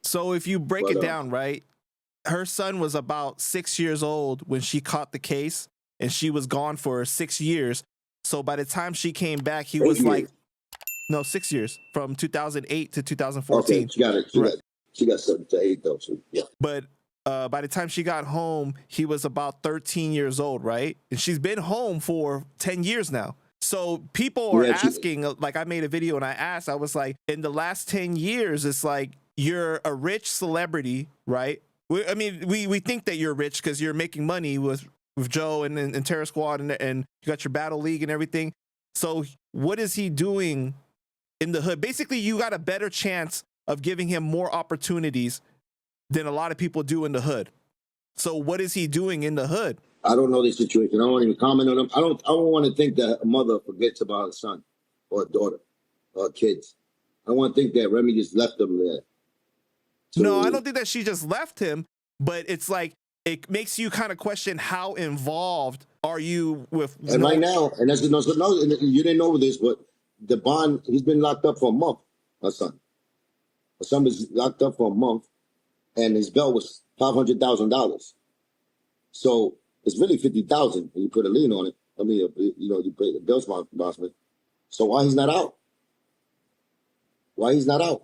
So if you break it down, right, her son was about 6 years old when she caught the case, and she was gone for 6 years. So by the time she came back, he was like, no, 6 years, from 2008 to 2014. Okay, she got 7 to 8 though. So yeah. But by the time she got home, he was about 13 years old, right? And she's been home for 10 years now. So people are asking, like I made a video and I asked, I was like, in the last 10 years, it's like, you're a rich celebrity, right? I mean, we think that you're rich because you're making money with Joe and Terror Squad and you got your Battle League and everything. So what is he doing in the hood? Basically, you got a better chance of giving him more opportunities than a lot of people do in the hood. So what is he doing in the hood? I don't know this situation. I don't want to even comment on him. I don't want to think that a mother forgets about her son or a daughter or kids. I don't want to think that Remy just left them there. So, no, I don't think that she just left him, but it's like, it makes you kind of question how involved are you with. And right now, and that's no, you didn't know this, but the bond, he's been locked up for a month. Her son was locked up for a month, and his bail was $500,000. So it's really $50,000 when you put a lien on it. I mean, you pay the bail bondman. So why he's not out? Why he's not out?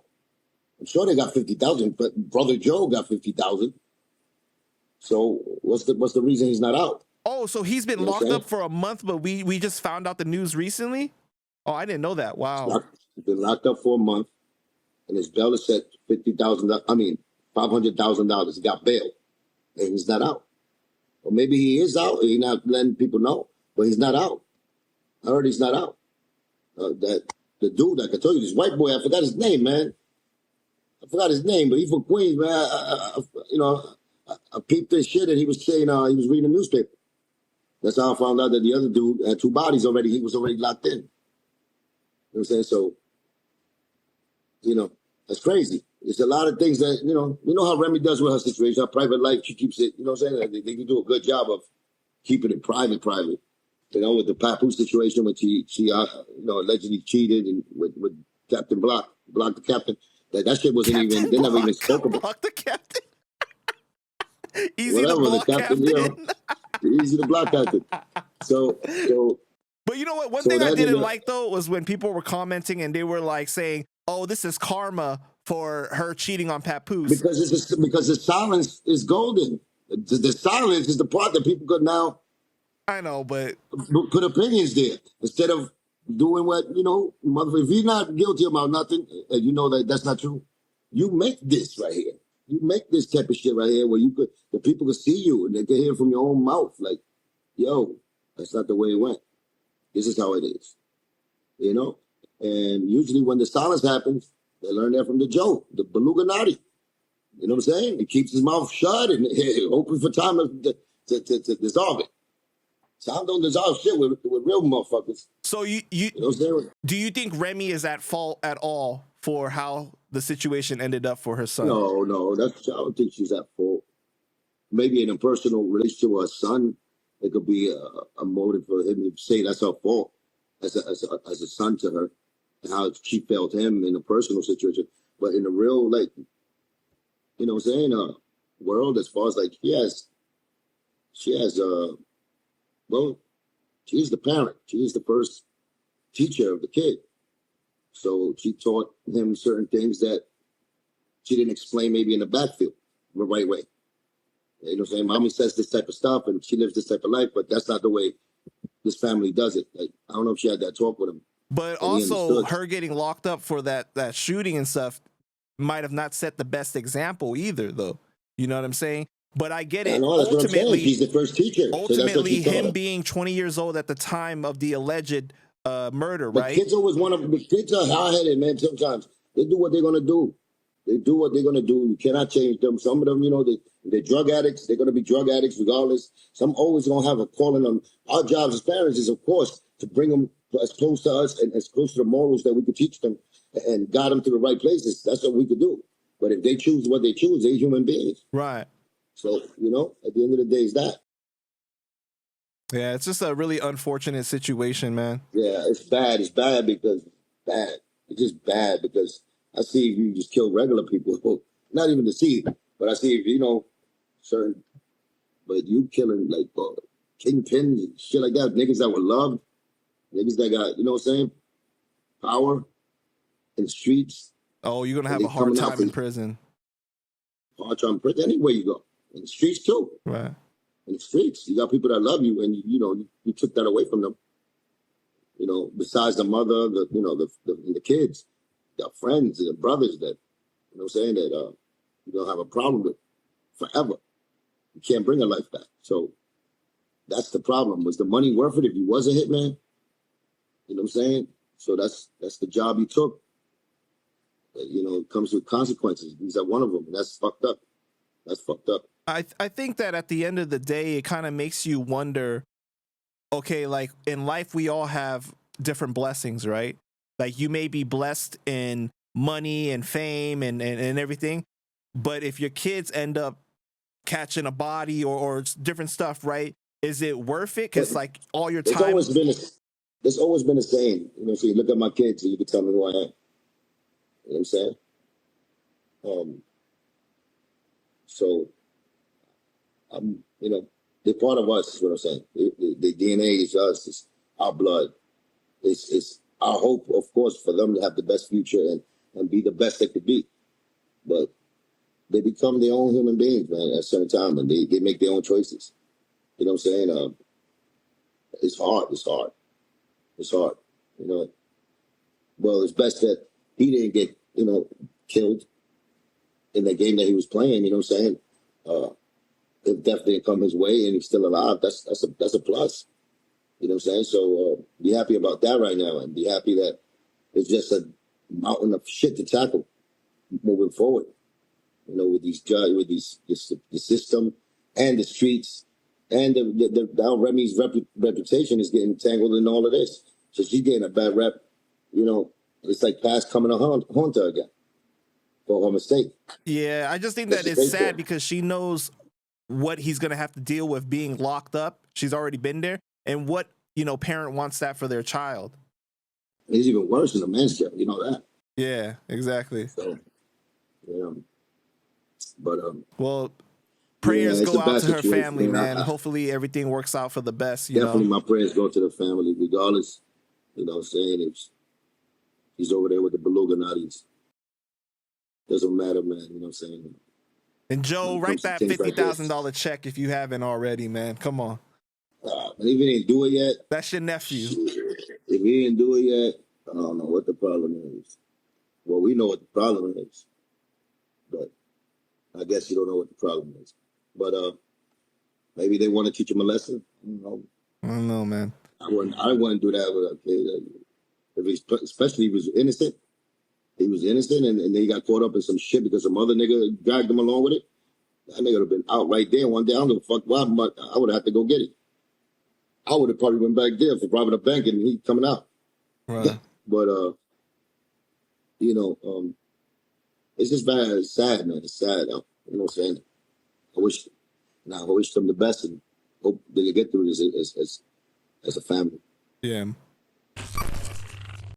I'm sure they got 50,000, but Brother Joe got 50,000. So what's the reason he's not out? Oh, so he's been locked up for a month, but we just found out the news recently? Oh, I didn't know that. Wow. He's been locked up for a month, and his bail is set $500,000. He got bail, and he's not out. Or maybe he is out, and he's not letting people know, but he's not out. I heard he's not out. That the dude, I can tell you, this white boy, I forgot his name, man. I forgot his name, but he's from Queens, man. I peeped this shit, and he was saying he was reading a newspaper. That's how I found out that the other dude had 2 bodies already. He was already locked in. You know what I'm saying? So, that's crazy. There's a lot of things that, you know how Remy does with her situation, her private life. She keeps it, you know what I'm saying? They can do a good job of keeping it private. With the Papoose situation when she allegedly cheated and with Captain Block the captain. That shit wasn't even, they never even spoke about. Block the captain. Easy to block captain. Easy to block captain. So. But you know what? One thing I didn't like though was when people were commenting and they were like saying, "Oh, this is karma for her cheating on Papoose." Because the silence is golden. The silence is the part that people could now. I know, but put opinions there instead of doing what if you're not guilty about nothing, and you know that's not true. You make this right here. You make this type of shit right here where the people can see you and they can hear from your own mouth, like, "Yo, that's not the way it went. This is how it is." And usually when the silence happens, they learn that from the Joe, the Beluga Naughty. You know what I'm saying? He keeps his mouth shut and hoping for time to dissolve it. Time don't dissolve shit with real motherfuckers. So you know what I'm saying? Do you think Remy is at fault at all for how the situation ended up for her son? No, I don't think she's at fault. Maybe in a personal relationship with her son, it could be a motive for him to say that's her fault as a son to her, and how she felt him in a personal situation. But in a real, like, you know what I'm saying, world, as far as like she has well, she's the parent. She is the first teacher of the kid. So she taught him certain things that she didn't explain maybe in the backfield the right way. You know what I'm saying? Mommy says this type of stuff and she lives this type of life, but that's not the way this family does it. Like, I don't know if she had that talk with him. But also her getting locked up for that shooting and stuff might have not set the best example either, though. You know what I'm saying? But I get it. Ultimately, he's the first teacher. Ultimately, him being 20 years old at the time of the alleged murder, but right? Kids are hard-headed, man. Sometimes they do what they're gonna do. They do what they're gonna do. You cannot change them. Some of them, they're drug addicts. They're gonna be drug addicts regardless. Some always gonna have a calling on. Our jobs as parents is, of course, to bring them as close to us and as close to the morals that we could teach them and guide them to the right places. That's what we could do. But if they choose what they choose, they're human beings. Right. So, at the end of the day, it's that. Yeah, it's just a really unfortunate situation, man. Yeah, it's bad. It's bad because It's just bad because I see if you just kill regular people, not even to see, but I see if certain. But you killing like kingpins and shit like that, niggas that were loved, niggas that got what I'm saying, power in the streets. Oh, you're gonna and have they a hard coming out time in prison. hard time in prison anywhere you go, in the streets too. Right. In the streets, you got people that love you, and you took that away from them. Besides the mother, the kids, their friends, their brothers that what I'm saying, that you don't have a problem with forever. You can't bring a life back. So that's the problem. Was the money worth it if you was a hitman? You know what I'm saying? So that's the job you took. It comes with consequences. These are one of them. And that's fucked up. That's fucked up. I think that at the end of the day, it kind of makes you wonder, okay, like in life, we all have different blessings, right? Like you may be blessed in money and fame and everything, but if your kids end up catching a body or different stuff, right? Is it worth it? Because like all your time. There's always been the same. So you look at my kids and you can tell me who I am. You know what I'm saying? So I'm, they're part of us, is what I'm saying. The DNA is us, it's our blood. It's our hope, of course, for them to have the best future and be the best they could be. But they become their own human beings, man, at a certain time, and they make their own choices. You know what I'm saying? It's hard. It's hard. Well, it's best that he didn't get, killed in the game that he was playing. You know what I'm saying? If death didn't come his way and he's still alive, that's a plus. You know what I'm saying? So be happy about that right now, and be happy that it's just a mountain of shit to tackle moving forward. With the system and the streets, and now Remy's reputation is getting tangled in all of this. So she's getting a bad rep. It's like past coming to haunt her again for her mistake. Yeah, I just think that it's sad because she knows what he's gonna have to deal with being locked up. She's already been there, and what parent wants that for their child? It's even worse than a man's job. You know that. Yeah, exactly. So, but well, prayers go out to her family, man. I Hopefully everything works out for the best. Definitely, my prayers go to the family, regardless. You know what I'm saying? If he's over there with the beluga natties, doesn't matter, man. You know what I'm saying? And Joe, write that $50,000 check if you haven't already, man. Come on. But if he didn't do it yet, that's your nephew. If he didn't do it yet, I don't know what the problem is. Well, we know what the problem is, but I guess you don't know what the problem is. But maybe they want to teach him a lesson. I don't know, man. I wouldn't do that with a kid. Especially if he was innocent. He was innocent, and they got caught up in some shit because some other nigga dragged him along with it. That nigga would have been out right there one day. I don't give a fuck why, but I would have had to go get it. I would have probably went back there for robbing a bank and he coming out. Right. But it's just bad. It's sad, man. It's sad. You know what I'm saying? I wish them the best and hope they get through this as a family. Yeah.